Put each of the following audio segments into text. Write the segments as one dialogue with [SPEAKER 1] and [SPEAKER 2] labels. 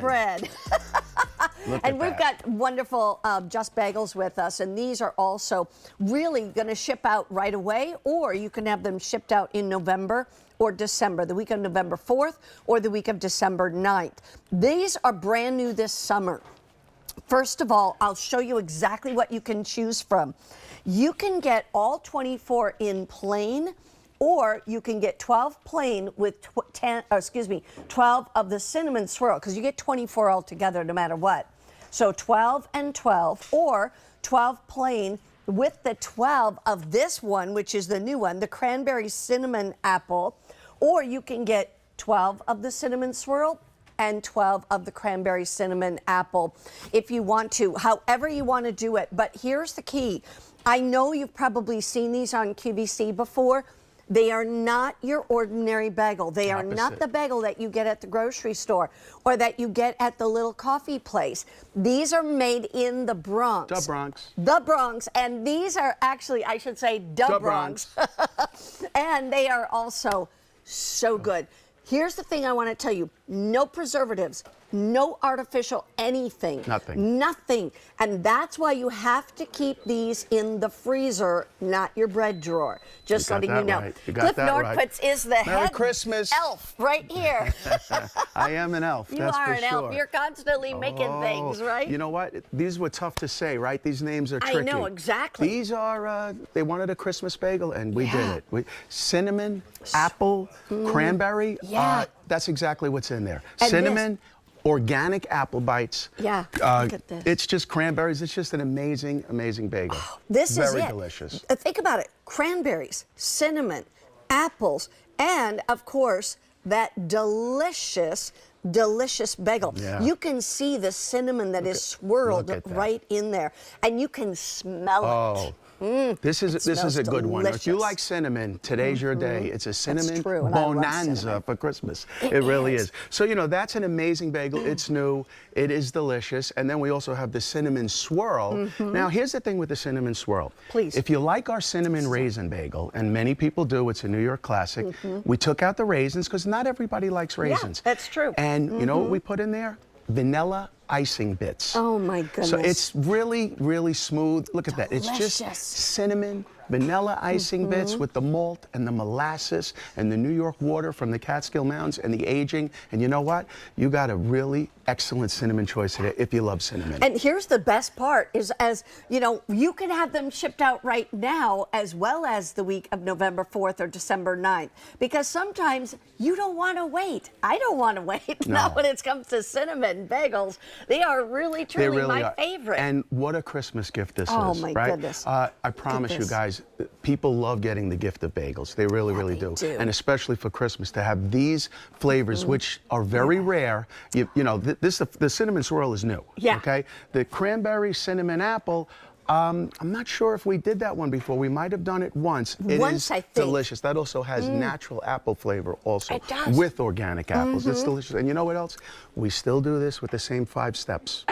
[SPEAKER 1] bread. And we've got wonderful Just Bagels with us, and these are also really going to ship out right away, or you can have them shipped out in November or December, the week of November 4th or the week of December 9th. These are brand new this summer. First of all, I'll show you exactly what you can choose from. You can get all 24 in plain, or you can get 12 plain with 12 of the cinnamon swirl, because you get 24 altogether no matter what. So 12 and 12, or 12 plain with the 12 of this one, which is the new one, the cranberry cinnamon apple, or you can get 12 of the cinnamon swirl and 12 of the cranberry cinnamon apple if you want to, however you want to do it. But here's the key. I know you've probably seen these on QVC before. They are not your ordinary bagel. They are not the bagel that you get at the grocery store or that you get at the little coffee place. These are made in the Bronx.
[SPEAKER 2] The Bronx.
[SPEAKER 1] The Bronx. And these are actually, I should say, the Bronx. And they are also so good. Here's the thing I want to tell you. No preservatives, no artificial anything.
[SPEAKER 2] Nothing.
[SPEAKER 1] Nothing. And that's why you have to keep these in the freezer, not your bread drawer. Just letting you know.
[SPEAKER 2] Right. You got
[SPEAKER 1] Cliff
[SPEAKER 2] that
[SPEAKER 1] Norquist
[SPEAKER 2] right.
[SPEAKER 1] is the
[SPEAKER 2] Merry
[SPEAKER 1] head
[SPEAKER 2] Christmas.
[SPEAKER 1] elf right here.
[SPEAKER 2] I am an elf,
[SPEAKER 1] You
[SPEAKER 2] that's
[SPEAKER 1] are
[SPEAKER 2] for
[SPEAKER 1] an
[SPEAKER 2] sure.
[SPEAKER 1] elf. You're constantly making things, right?
[SPEAKER 2] You know what? These were tough to say, right? These names are tricky.
[SPEAKER 1] I know, exactly.
[SPEAKER 2] These are, they wanted a Christmas bagel, and we did it. Cinnamon, apple, cranberry.
[SPEAKER 1] Yeah.
[SPEAKER 2] That's exactly what's in there.
[SPEAKER 1] And
[SPEAKER 2] Cinnamon, organic apple bites.
[SPEAKER 1] Yeah, look at this.
[SPEAKER 2] It's just cranberries. It's just an amazing, amazing bagel.
[SPEAKER 1] This is
[SPEAKER 2] Very
[SPEAKER 1] it.
[SPEAKER 2] delicious.
[SPEAKER 1] Think about it. Cranberries, cinnamon, apples, and, of course, that delicious bagel.
[SPEAKER 2] Yeah.
[SPEAKER 1] You can see the cinnamon that is swirled right in there, and you can smell it.
[SPEAKER 2] This is a good one. If you
[SPEAKER 1] delicious.
[SPEAKER 2] like cinnamon, today's your day. It's a cinnamon
[SPEAKER 1] true, and I love
[SPEAKER 2] bonanza
[SPEAKER 1] cinnamon.
[SPEAKER 2] for Christmas.
[SPEAKER 1] It
[SPEAKER 2] really
[SPEAKER 1] is.
[SPEAKER 2] is. So, you know, that's an amazing bagel. It's new. It is delicious. And then we also have the cinnamon swirl. Now, here's the thing with the cinnamon swirl.
[SPEAKER 1] Please.
[SPEAKER 2] If you like our cinnamon raisin bagel, and many people do, it's a New York classic, we took out the raisins because not everybody likes raisins.
[SPEAKER 1] Yeah, that's true.
[SPEAKER 2] And you know what we put in there? Vanilla icing bits.
[SPEAKER 1] Oh, my goodness.
[SPEAKER 2] So it's really, really smooth. Look at that. It's just cinnamon, vanilla icing bits with the malt and the molasses and the New York water from the Catskill Mountains and the aging. And you know what? You got a really excellent cinnamon choice today if you love cinnamon.
[SPEAKER 1] And here's the best part is, as you know, you can have them shipped out right now as well as the week of November 4th or December 9th, because sometimes you don't want to wait. I don't want to wait.
[SPEAKER 2] No.
[SPEAKER 1] Not when it comes to cinnamon bagels. They are really, truly my favorite.
[SPEAKER 2] And what a Christmas gift this is,
[SPEAKER 1] Oh, my
[SPEAKER 2] right?
[SPEAKER 1] goodness.
[SPEAKER 2] I promise you guys, people love getting the gift of bagels. They really, really do. And especially for Christmas, to have these flavors, which are very rare. You know, the cinnamon swirl is new.
[SPEAKER 1] Yeah.
[SPEAKER 2] Okay. The cranberry cinnamon apple. I'm not sure if we did that one before. We might have done it once. It is
[SPEAKER 1] I think.
[SPEAKER 2] delicious. That also has natural apple flavor also.
[SPEAKER 1] It does.
[SPEAKER 2] With organic apples. It's delicious. And you know what else? We still do this with the same 5 steps.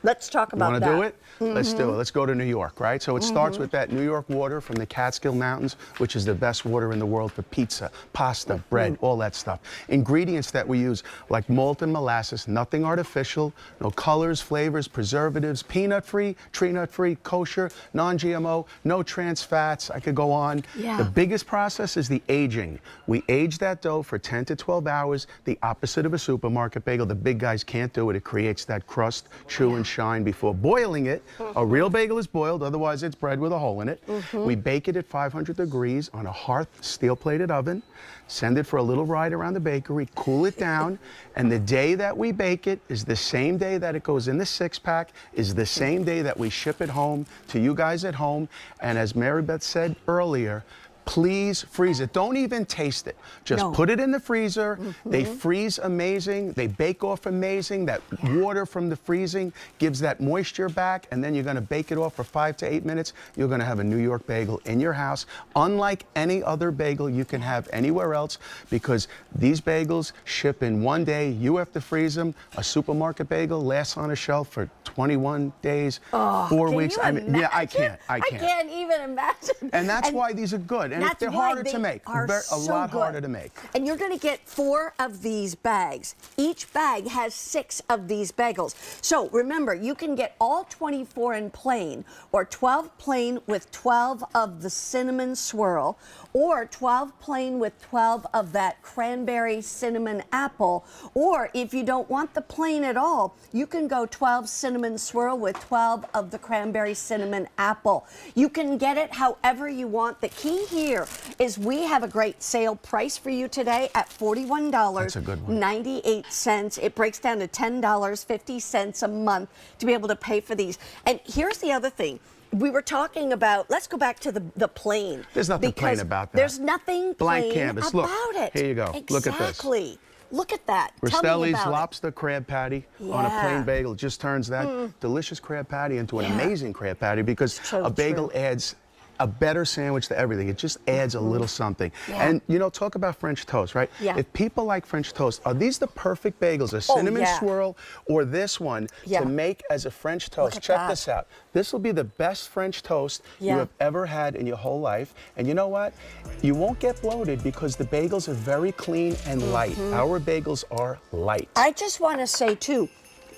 [SPEAKER 1] Let's talk about that.
[SPEAKER 2] Want to do it? Let's do it. Let's go to New York, right? So it starts with that New York water from the Catskill Mountains, which is the best water in the world for pizza, pasta, bread, all that stuff. Ingredients that we use, like malt and molasses, nothing artificial, no colors, flavors, preservatives, peanut-free, tree nut-free, kosher, non-GMO, no trans fats. I could go on.
[SPEAKER 1] Yeah.
[SPEAKER 2] The biggest process is the aging. We age that dough for 10 to 12 hours, the opposite of a supermarket bagel. The big guys can't do it. It creates that crust, chew and shine before boiling it. A real bagel is boiled, otherwise it's bread with a hole in it. We bake it at 500 degrees on a hearth steel-plated oven, send it for a little ride around the bakery, cool it down, and the day that we bake it is the same day that it goes in the 6-pack, is the same day that we ship it home to you guys at home. And as Mary Beth said earlier, please freeze it. Don't even taste it. Just put it in the freezer. They freeze amazing. They bake off amazing. That water from the freezing gives that moisture back, and then you're going to bake it off for 5 to 8 minutes. You're going to have a New York bagel in your house, unlike any other bagel you can have anywhere else, because these bagels ship in 1 day. You have to freeze them. A supermarket bagel lasts on a shelf for 21 days, 4 weeks.
[SPEAKER 1] I mean,
[SPEAKER 2] yeah, I can't.
[SPEAKER 1] I can't even imagine.
[SPEAKER 2] And that's why these are good. And
[SPEAKER 1] That's
[SPEAKER 2] they're
[SPEAKER 1] why
[SPEAKER 2] harder
[SPEAKER 1] they
[SPEAKER 2] to make.
[SPEAKER 1] are
[SPEAKER 2] A
[SPEAKER 1] so
[SPEAKER 2] lot
[SPEAKER 1] good.
[SPEAKER 2] harder to make.
[SPEAKER 1] And you're going to get 4 of these bags. Each bag has 6 of these bagels. So remember, you can get all 24 in plain, or 12 plain with 12 of the cinnamon swirl, or 12 plain with 12 of that cranberry cinnamon apple. Or if you don't want the plain at all, you can go 12 cinnamon swirl with 12 of the cranberry cinnamon apple. You can get it however you want. The key here is we have a great sale price for you today at $41.98.
[SPEAKER 2] That's a good one.
[SPEAKER 1] It breaks down to $10.50 a month to be able to pay for these. And here's the other thing. We were talking about, let's go back to the plain.
[SPEAKER 2] There's nothing plain about that.
[SPEAKER 1] There's nothing
[SPEAKER 2] Blank
[SPEAKER 1] plain
[SPEAKER 2] canvas.
[SPEAKER 1] about
[SPEAKER 2] Look,
[SPEAKER 1] it.
[SPEAKER 2] here you go. Look at this.
[SPEAKER 1] Exactly. Look at that. Tell me
[SPEAKER 2] Rastelli's
[SPEAKER 1] about it.
[SPEAKER 2] lobster crab patty on a plain bagel just turns that delicious crab patty into an amazing crab patty, because
[SPEAKER 1] So
[SPEAKER 2] a bagel
[SPEAKER 1] true.
[SPEAKER 2] adds a better sandwich to everything. It just adds a little something.
[SPEAKER 1] Yeah.
[SPEAKER 2] And you know, talk about French toast, right?
[SPEAKER 1] Yeah.
[SPEAKER 2] If people like French toast, are these the perfect bagels, a cinnamon
[SPEAKER 1] yeah.
[SPEAKER 2] swirl or this one
[SPEAKER 1] Yeah.
[SPEAKER 2] to make as a French toast?
[SPEAKER 1] at
[SPEAKER 2] Check
[SPEAKER 1] that.
[SPEAKER 2] this out. This will be the best French toast you
[SPEAKER 1] Yeah.
[SPEAKER 2] have ever had in your whole life. And you know what? You won't get bloated because the bagels are very clean and light. Our bagels are light.
[SPEAKER 1] I just want to say, too,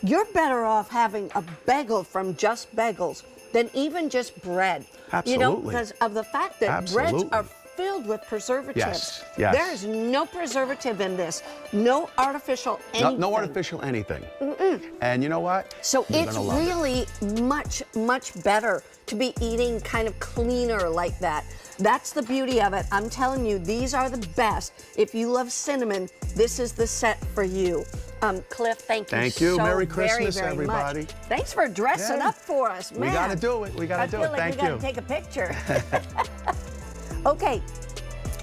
[SPEAKER 1] you're better off having a bagel from Just Bagels than even just bread. You know,
[SPEAKER 2] Absolutely.
[SPEAKER 1] because of the fact that breads
[SPEAKER 2] Absolutely.
[SPEAKER 1] are filled with preservatives.
[SPEAKER 2] Yes, yes.
[SPEAKER 1] There is no preservative in this, no artificial anything.
[SPEAKER 2] No artificial anything. And you know what?
[SPEAKER 1] So
[SPEAKER 2] You're
[SPEAKER 1] it's
[SPEAKER 2] gonna love it.
[SPEAKER 1] really much, much better to be eating kind of cleaner like that. That's the beauty of it. I'm telling you, these are the best. If you love cinnamon, this is the set for you. Cliff, thank you
[SPEAKER 2] Thank you.
[SPEAKER 1] so
[SPEAKER 2] Merry
[SPEAKER 1] very,
[SPEAKER 2] Christmas,
[SPEAKER 1] very
[SPEAKER 2] everybody.
[SPEAKER 1] much. Thanks for dressing
[SPEAKER 2] Yeah.
[SPEAKER 1] up for us, man.
[SPEAKER 2] We got to do it. We got
[SPEAKER 1] I
[SPEAKER 2] to do
[SPEAKER 1] feel
[SPEAKER 2] it.
[SPEAKER 1] like
[SPEAKER 2] Thank
[SPEAKER 1] we got
[SPEAKER 2] you.
[SPEAKER 1] to take a picture. Okay,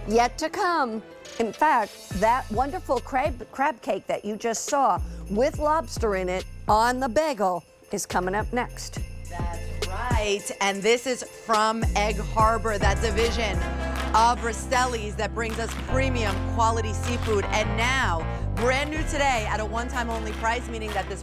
[SPEAKER 1] yet to come. In fact, that wonderful crab cake that you just saw with lobster in it on the bagel is coming up next.
[SPEAKER 3] That's right. And this is from Egg Harbor, that division of Rastelli's that brings us premium quality seafood. And now, brand new today at a one-time only price, meaning that this